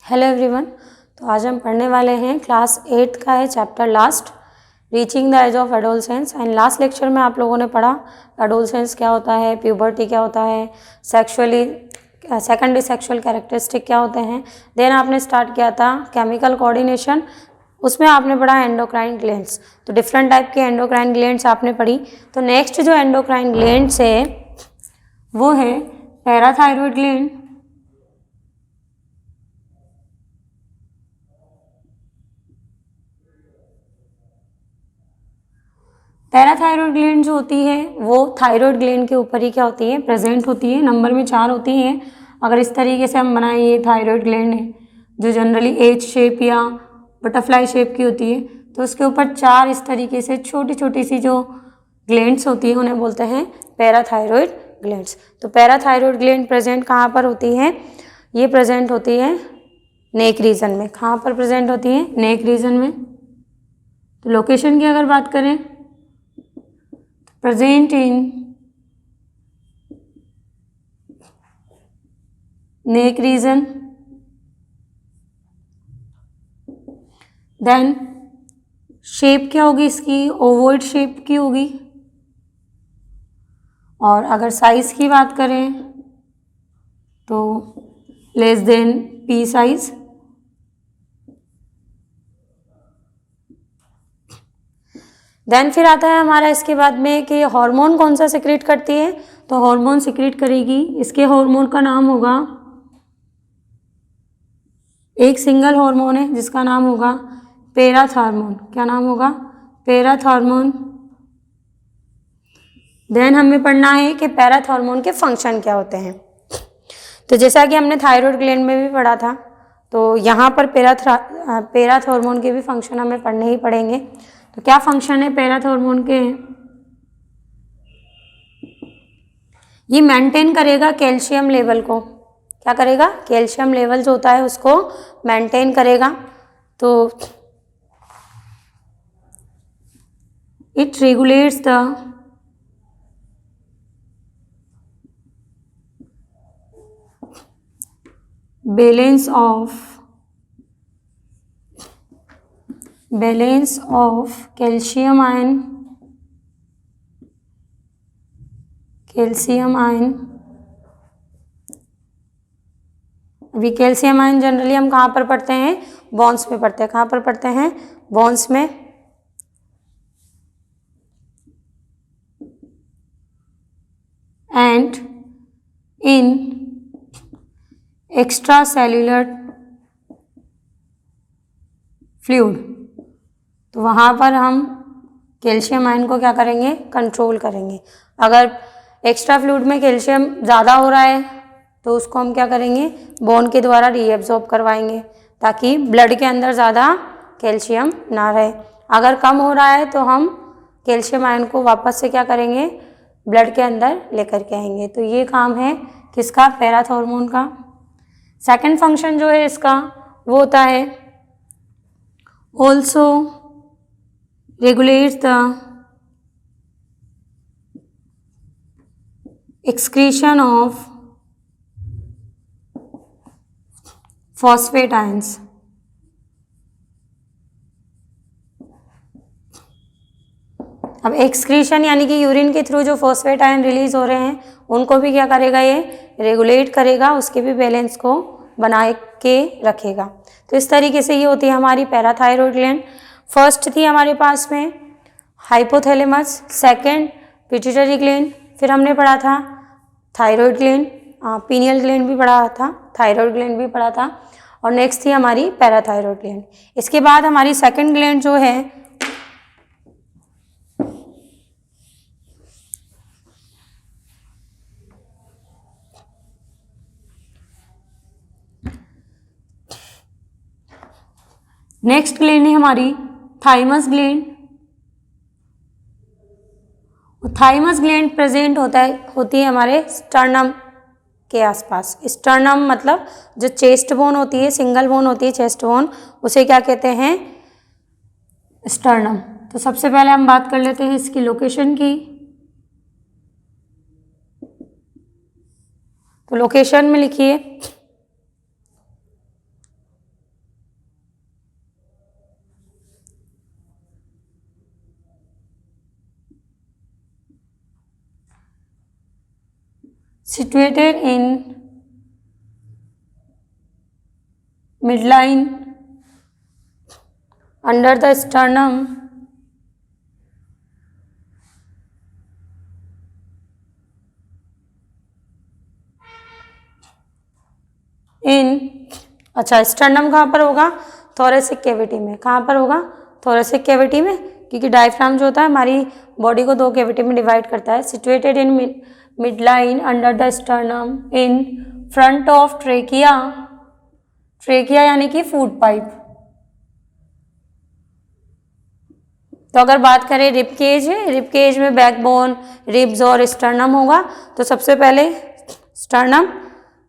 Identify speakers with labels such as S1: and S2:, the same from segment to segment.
S1: Hello everyone. तो आज हम पढ़ने वाले हैं क्लास 8 का है chapter last, reaching the age of adolescence. And last lecture में आप लोगों ने पढ़ा एडोलसेंस क्या होता है, प्यूबर्टी क्या होता है, सेकेंडरी सेक्सुअल कैरेक्टरिस्टिक क्या होते हैं। देन आपने स्टार्ट किया था केमिकल कोऑर्डिनेशन, उसमें आपने पढ़ा एंडोक्राइन ग्लैंड्स। तो डिफरेंट टाइप के एंडोक्राइन ग्लैंड्स आपने पढ़ी। तो नेक्स्ट जो एंडोक्राइन ग्लैंड्स है वो है पैराथायरॉयड ग्लैंड, पैराथायरॉयड ग्लैंड जो होती है वो थायरॉयड ग्लैंड के ऊपर ही क्या होती है, प्रेजेंट होती है। नंबर में 4 होती हैं। अगर इस तरीके से हम बनाएं, ये थायरॉयड ग्लैंड है जो जनरली एच शेप या बटरफ्लाई शेप की होती है, तो उसके ऊपर 4 इस तरीके से छोटी छोटी सी जो ग्लैंड्स होती है उन्हें बोलते हैं पैराथायरॉयड ग्लैंड्स। तो पैराथायरॉयड ग्लैंड प्रेजेंट कहाँ पर होती है? ये प्रेजेंट होती है नेक रीजन में। कहाँ पर प्रेजेंट होती है? नेक रीजन में। तो लोकेशन की अगर बात करें, present in neck region, then shape क्या होगी इसकी? ओवोइड शेप की होगी। और अगर साइज की बात करें तो less than P size. Then फिर आता है हमारा इसके बाद में कि हार्मोन कौन सा सिक्रीट करती है। तो हार्मोन सिक्रीट करेगी, इसके हार्मोन का नाम होगा, एक सिंगल हार्मोन है जिसका नाम होगा पैराथॉर्मोन। क्या नाम होगा? पैराथॉर्मोन। देन हमें पढ़ना है कि पैराथॉर्मोन के फंक्शन क्या होते हैं। तो जैसा कि हमने थायराइड ग्लैंड में भी पढ़ा था, तो यहाँ पर पैराथॉर्मोन के भी फंक्शन हमें पढ़ने ही पड़ेंगे। तो क्या फंक्शन है पैराथॉर्मोन के? ये मेंटेन करेगा कैल्शियम लेवल को। क्या करेगा? कैल्शियम लेवल जो होता है उसको मेंटेन करेगा। तो it regulates the balance of calcium ion अभी कैल्शियम आयन जनरली हम कहाँ पर पढ़ते हैं? बोन्स में पढ़ते हैं। कहाँ पर पढ़ते हैं? बोन्स में। And in extra cellular fluid, तो वहाँ पर हम कैल्शियम आयन को क्या करेंगे? कंट्रोल करेंगे। अगर एक्स्ट्रा फ्लूइड में कैल्शियम ज़्यादा हो रहा है तो उसको हम क्या करेंगे? बोन के द्वारा रीएब्जॉर्ब करवाएंगे ताकि ब्लड के अंदर ज़्यादा कैल्शियम ना रहे। अगर कम हो रहा है तो हम कैल्शियम आयन को वापस से क्या करेंगे? ब्लड के अंदर लेकर के आएंगे। तो ये काम है किसका? पैराथॉर्मोन का। सेकंड फंक्शन जो है इसका वो होता है also regulates the excretion of phosphate ions। अब एक्सक्रीशन यानी कि यूरिन के थ्रू जो फॉस्फेट आयन रिलीज हो रहे हैं उनको भी क्या करेगा? ये रेगुलेट करेगा, उसके भी बैलेंस को बना के रखेगा। तो इस तरीके से ये होती है हमारी पैराथायरॉयड ग्लैंड। फर्स्ट थी हमारे पास में हाइपोथैलेमस, सेकंड पिट्यूटरी ग्लैंड, फिर हमने पढ़ा था थायरॉयड ग्लैंड, पीनियल ग्लैंड भी पढ़ा था, थायरॉयड ग्लैंड भी पढ़ा था, और नेक्स्ट थी हमारी पैराथायरॉयड ग्लैंड। इसके बाद हमारी सेकंड ग्लैंड जो है नेक्स्ट ग्लैंड है हमारी thymus gland. Thymus gland present होती है हमारे स्टर्नम के आसपास। स्टर्नम मतलब जो चेस्ट बोन होती है, सिंगल बोन होती है चेस्ट बोन, उसे क्या कहते हैं? स्टर्नम। तो सबसे पहले हम बात कर लेते हैं इसकी लोकेशन की। तो लोकेशन में लिखिए situated in midline under the sternum in, अच्छा स्टर्नम कहाँ पर होगा, थोरेसिक कैविटी में। कहाँ पर होगा, थोरेसिक कैविटी में, क्योंकि डायफ्राम जो होता है हमारी बॉडी को दो कैविटी में डिवाइड करता है। Situated in mid line under the sternum in front of trachea, trachea यानी कि फूड पाइप। तो अगर बात करें रिब केज है, रिब केज में बैकबोन, रिब्स और स्टर्नम होगा। तो सबसे पहले स्टर्नम,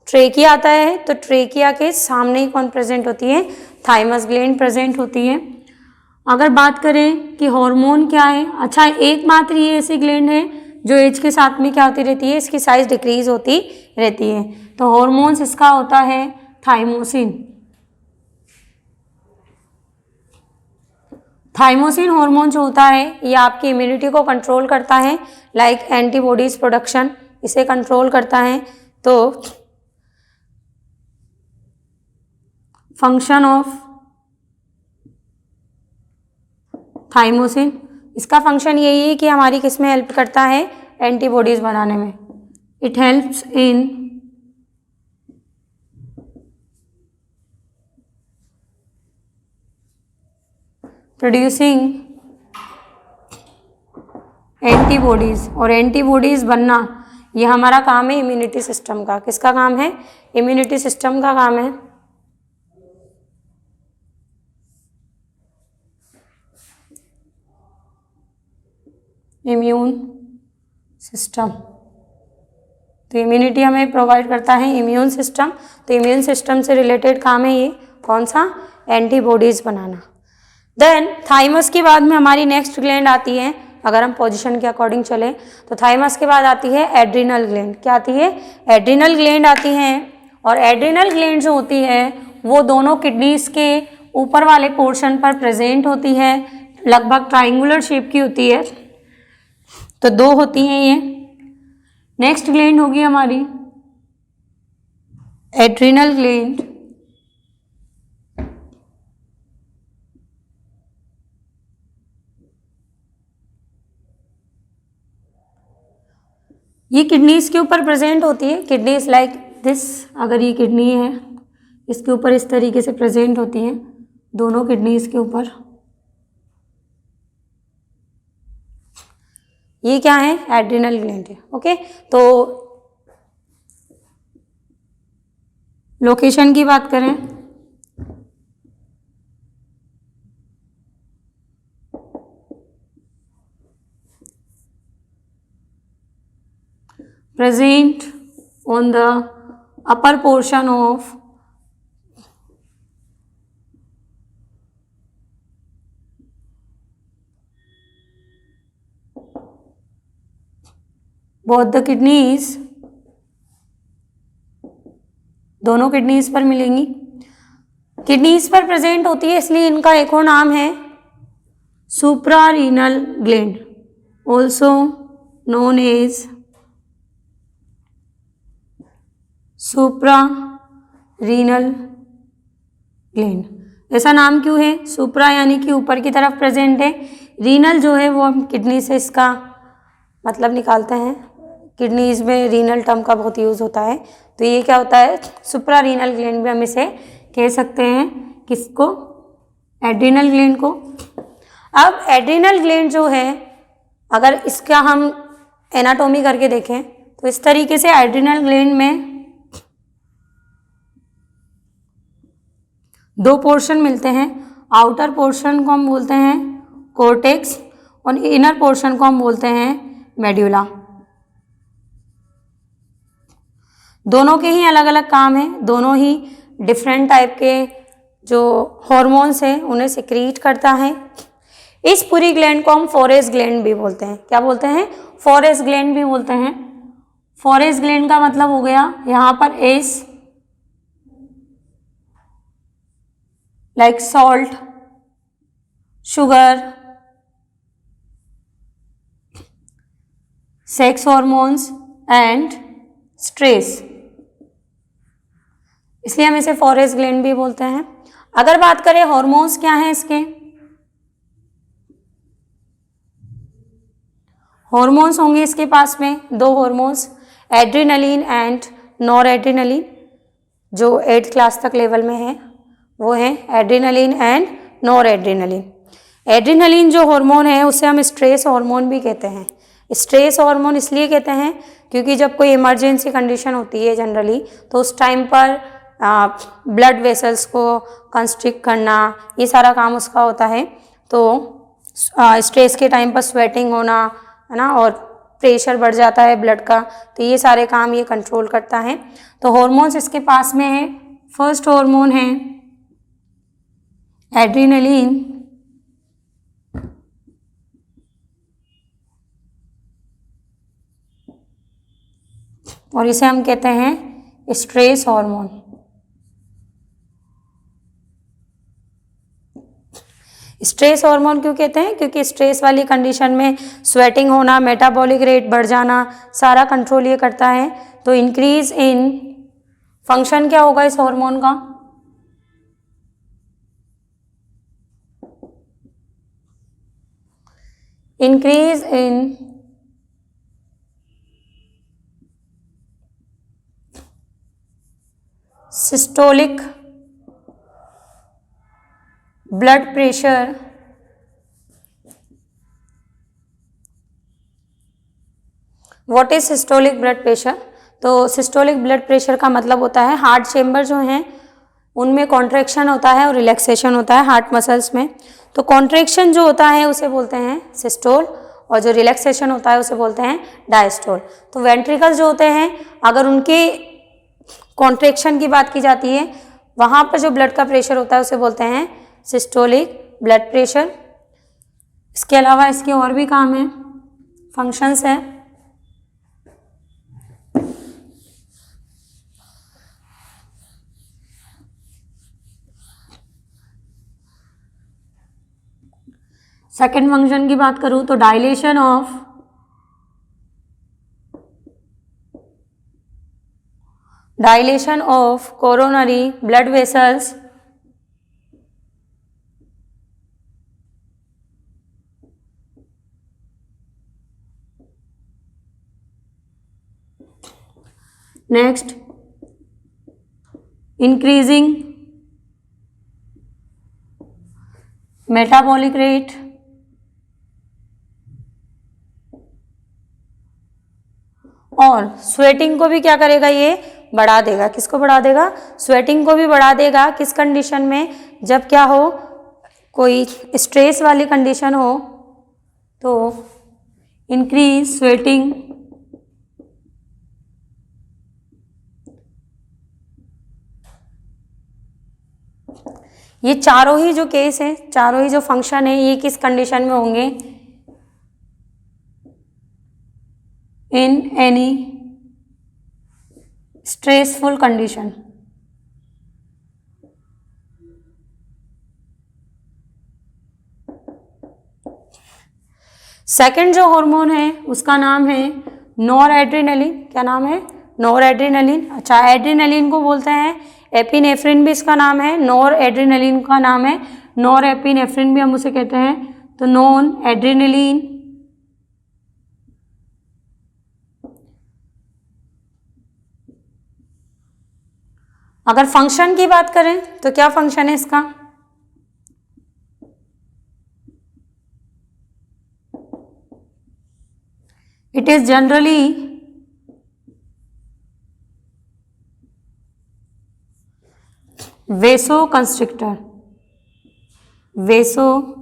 S1: ट्रेकिया आता है, तो ट्रेकिया के सामने ही कौन प्रेजेंट होती है, थाइमस ग्लैंड प्रेजेंट होती है। अगर बात करें कि हार्मोन क्या है, अच्छा एकमात्र ये ऐसी ग्लैंड है जो एज के साथ में क्या होती रहती है, इसकी साइज डिक्रीज होती रहती है। तो हार्मोन्स इसका होता है थाइमोसिन। थाइमोसिन हार्मोन जो होता है ये आपकी इम्यूनिटी को कंट्रोल करता है, लाइक एंटीबॉडीज प्रोडक्शन इसे कंट्रोल करता है। तो फंक्शन ऑफ थाइमोसिन, इसका फंक्शन यही है कि हमारी किस में हेल्प करता है, एंटीबॉडीज बनाने में। It helps in producing antibodies, और एंटीबॉडीज बनना ये हमारा काम है इम्यूनिटी सिस्टम का। किसका काम है, इम्यूनिटी सिस्टम का काम है। इम्यून सिस्टम, तो इम्यूनिटी हमें प्रोवाइड करता है इम्यून सिस्टम। तो इम्यून सिस्टम से रिलेटेड काम है ये कौन सा, एंटीबॉडीज बनाना। देन थाइमस के बाद में हमारी नेक्स्ट ग्लैंड आती है, अगर हम पोजीशन के अकॉर्डिंग चले तो थाइमस के बाद आती है एड्रिनल ग्लैंड। क्या आती है, एड्रिनल ग्लैंड आती है। और एड्रिनल ग्लैंड जो होती है वो दोनों किडनीज के ऊपर वाले पोर्शन पर प्रेजेंट होती है, लगभग ट्राइंगुलर शेप की होती है। तो दो होती हैं ये। नेक्स्ट ग्लैंड होगी हमारी एड्रिनल ग्लैंड। ये किडनीज के ऊपर प्रेजेंट होती है, किडनीज लाइक दिस। अगर ये किडनी है इसके ऊपर इस तरीके से प्रेजेंट होती हैं, दोनों किडनीज के ऊपर। ये क्या है, एड्रिनल ग्लैंड है। ओके, तो लोकेशन की बात करें present on the upper portion of both the kidneys, दोनों किडनीज पर मिलेंगी। किडनीज पर प्रेजेंट होती है इसलिए इनका एक और नाम है suprarenal gland, also known as suprarenal gland. ऐसा नाम क्यों है, सुप्रा यानी कि ऊपर की तरफ प्रेजेंट है, रीनल जो है वो हम किडनी से इसका मतलब निकालते हैं। किडनीज में रीनल टर्म का बहुत यूज होता है। तो ये क्या होता है, सुप्रारीनल ग्लैंड भी हम इसे कह सकते हैं। किसको, एड्रिनल ग्लैंड को। अब एड्रिनल ग्लैंड जो है अगर इसका हम एनाटॉमी करके देखें तो इस तरीके से एड्रिनल ग्लैंड में दो पोर्शन मिलते हैं। आउटर पोर्शन को हम बोलते हैं कॉर्टेक्स और इनर पोर्शन को हम बोलते हैं मेड्यूला। दोनों के ही अलग अलग काम है, दोनों ही डिफरेंट टाइप के जो हॉर्मोन्स हैं उन्हें सिक्रीट करता है। इस पूरी ग्लैंड को हम फॉरेस्ट ग्लैंड भी बोलते हैं। क्या बोलते हैं, फॉरेस्ट ग्लैंड भी बोलते हैं। फॉरेस्ट ग्लैंड का मतलब हो गया यहाँ पर S like salt, sugar, sex hormones and stress, इसलिए हम इसे फॉरेस्ट ग्लैंड भी बोलते हैं। अगर बात करें हॉर्मोन्स क्या हैं इसके, हॉर्मोन्स होंगे इसके पास में दो hormones, adrenaline and nor adrenaline, जो 8th क्लास तक लेवल में है वो है adrenaline and nor adrenaline. Adrenaline जो हार्मोन है उसे हम स्ट्रेस हार्मोन भी कहते हैं। स्ट्रेस हार्मोन इसलिए कहते हैं क्योंकि जब कोई इमरजेंसी कंडीशन होती है जनरली, तो उस टाइम पर ब्लड वेसल्स को कंस्ट्रिक्ट करना, ये सारा काम उसका होता है। तो स्ट्रेस के टाइम पर स्वेटिंग होना है ना, और प्रेशर बढ़ जाता है ब्लड का, तो ये सारे काम ये कंट्रोल करता है। तो हार्मोन्स इसके पास में है। फर्स्ट हार्मोन है एड्रेनलिन, और इसे हम कहते हैं स्ट्रेस हार्मोन। स्ट्रेस हार्मोन क्यों कहते हैं, क्योंकि स्ट्रेस वाली कंडीशन में स्वेटिंग होना, मेटाबॉलिक रेट बढ़ जाना, सारा कंट्रोल ये करता है। तो इंक्रीज इन फंक्शन क्या होगा इस हार्मोन का, increase in systolic blood pressure what is systolic blood pressure. तो सिस्टोलिक ब्लड प्रेशर का मतलब होता है हार्ट चेम्बर जो हैं उनमें कॉन्ट्रैक्शन होता है और रिलैक्सेशन होता है हार्ट मसल्स में। तो कॉन्ट्रैक्शन जो होता है उसे बोलते हैं सिस्टोल, और जो रिलैक्सेशन होता है उसे बोलते हैं डायस्टोल। तो वेंट्रिकल्स जो होते हैं, अगर उनके कॉन्ट्रैक्शन की बात की जाती है, वहाँ पर जो ब्लड का प्रेशर होता है उसे बोलते हैं सिस्टोलिक ब्लड प्रेशर। इसके अलावा इसके और भी काम हैं, फंक्शंस हैं। सेकेंड फंक्शन की बात करूं तो dilation of coronary blood vessels next increasing metabolic rate, और स्वेटिंग को भी क्या करेगा, ये बढ़ा देगा। किसको बढ़ा देगा, स्वेटिंग को भी बढ़ा देगा। किस कंडीशन में, जब क्या हो, कोई स्ट्रेस वाली कंडीशन हो तो इंक्रीज स्वेटिंग ये चारों ही जो केस है, चारों ही जो फंक्शन है, ये किस कंडीशन में होंगे, in any stressful condition. Second जो हार्मोन है उसका नाम है नॉर एड्रेनलिन। क्या नाम है, नॉर एड्रेनलिन। अच्छा, एड्रेनलिन को बोलते हैं एपिनेफ्रिन भी इसका नाम है, नॉर एड्रेनलिन का नाम है नॉर एपिनेफ्रिन भी हम उसे कहते हैं। तो नॉन एड्रेनलिन अगर फंक्शन की बात करें तो क्या फंक्शन है इसका, it is generally वेसो constrictor. वेसो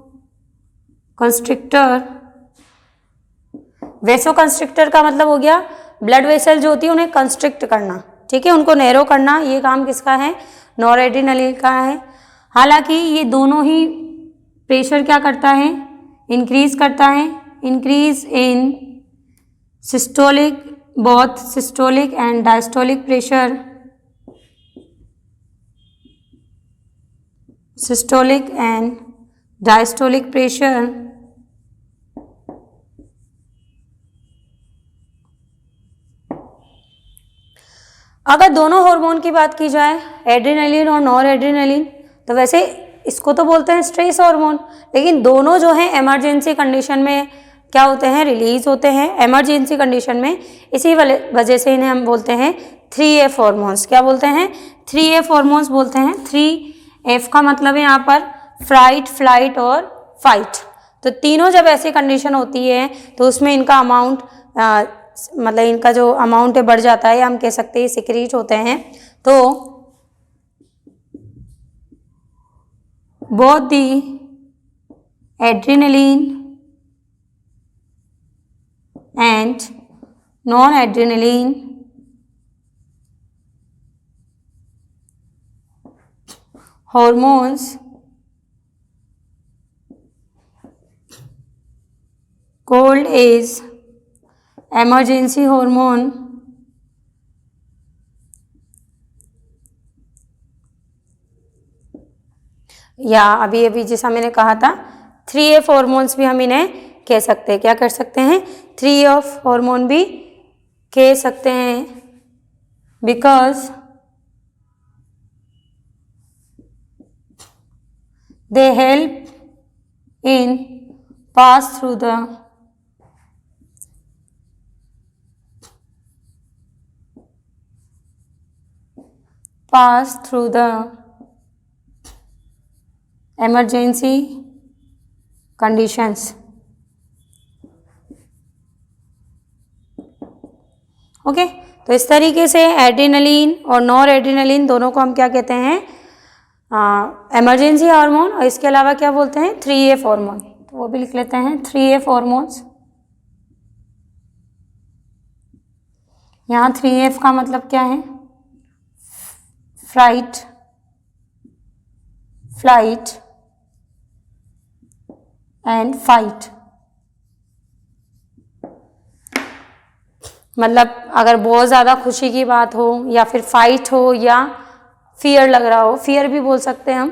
S1: constrictor का मतलब हो गया ब्लड वेसल जो होती है उन्हें कंस्ट्रिक्ट करना, ठीक है, उनको नैरो करना। ये काम किसका है, नॉरएड्रेनालिन का है। हालांकि ये दोनों ही प्रेशर क्या करता है, इंक्रीज करता है, increase in systolic, both systolic and diastolic pressure, systolic and diastolic pressure अगर दोनों हार्मोन की बात की जाए, एड्रेनलिन और नॉर एड्रेनलिन, तो वैसे इसको तो बोलते हैं स्ट्रेस हार्मोन, लेकिन दोनों जो हैं इमरजेंसी कंडीशन में क्या होते हैं, रिलीज होते हैं इमरजेंसी कंडीशन में। इसी वजह से इन्हें हम बोलते हैं 3F हार्मोन्स। क्या बोलते हैं? 3F हार्मोन्स बोलते हैं। 3F का मतलब है यहाँ पर फ्राइट, फ्लाइट और फाइट। तो तीनों जब ऐसी कंडीशन होती है तो उसमें इनका अमाउंट मतलब इनका जो अमाउंट है बढ़ जाता है, हम कह सकते हैं सिक्रीट होते हैं। तो both the adrenaline and non-adrenaline hormones called as emergency hormone या अभी अभी जैसा मैंने कहा था 3F हार्मोन्स भी हम इन्हें कह सकते हैं। क्या कर सकते हैं? 3F हार्मोन भी कह सकते हैं, because they help in pass through the emergency conditions। Okay, तो इस तरीके से एड्रेनलिन और नॉर एड्रेनलिन दोनों को हम क्या कहते हैं? Emergency hormone. और इसके अलावा क्या बोलते हैं? 3F hormone. तो वो भी लिख लेते हैं 3F हार्मोन्स। यहाँ 3F का मतलब क्या है? Fright, flight and fight. मतलब अगर बहुत ज़्यादा खुशी की बात हो या फिर फाइट हो या फियर लग रहा हो, फियर भी बोल सकते हैं हम,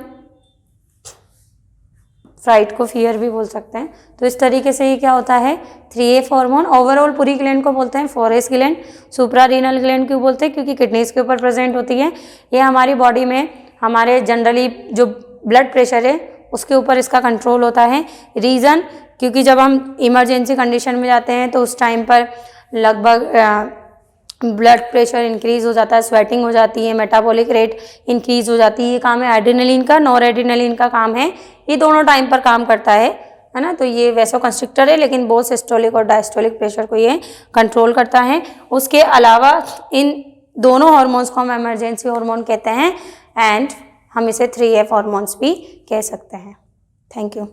S1: फ्राइट को फियर भी बोल सकते हैं। तो इस तरीके से ये क्या होता है? 3F hormone. ओवरऑल पूरी ग्लैंड को बोलते हैं फॉरेस ग्लैंड। सुप्रारीनल ग्लैंड क्यों बोलते हैं? क्योंकि किडनीज के ऊपर प्रेजेंट होती है। ये हमारी बॉडी में हमारे जनरली जो ब्लड प्रेशर है उसके ऊपर इसका कंट्रोल होता है। रीज़न, क्योंकि जब हम इमरजेंसी कंडीशन में जाते हैं तो उस टाइम पर लगभग ब्लड प्रेशर इंक्रीज हो जाता है, स्वेटिंग हो जाती है, मेटाबॉलिक रेट इंक्रीज हो जाती है। ये काम है एड्रेनलिन का, नॉर एड्रेनलिन का काम है। ये दोनों टाइम पर काम करता है ना। तो ये वैसोकंस्ट्रिक्टर है, लेकिन बोथ सिस्टोलिक और डायस्टोलिक प्रेशर को ये कंट्रोल करता है। उसके अलावा इन दोनों हार्मोन्स को हम इमरजेंसी हार्मोन कहते हैं एंड हम इसे 3F हार्मोन्स भी कह सकते हैं। Thank you.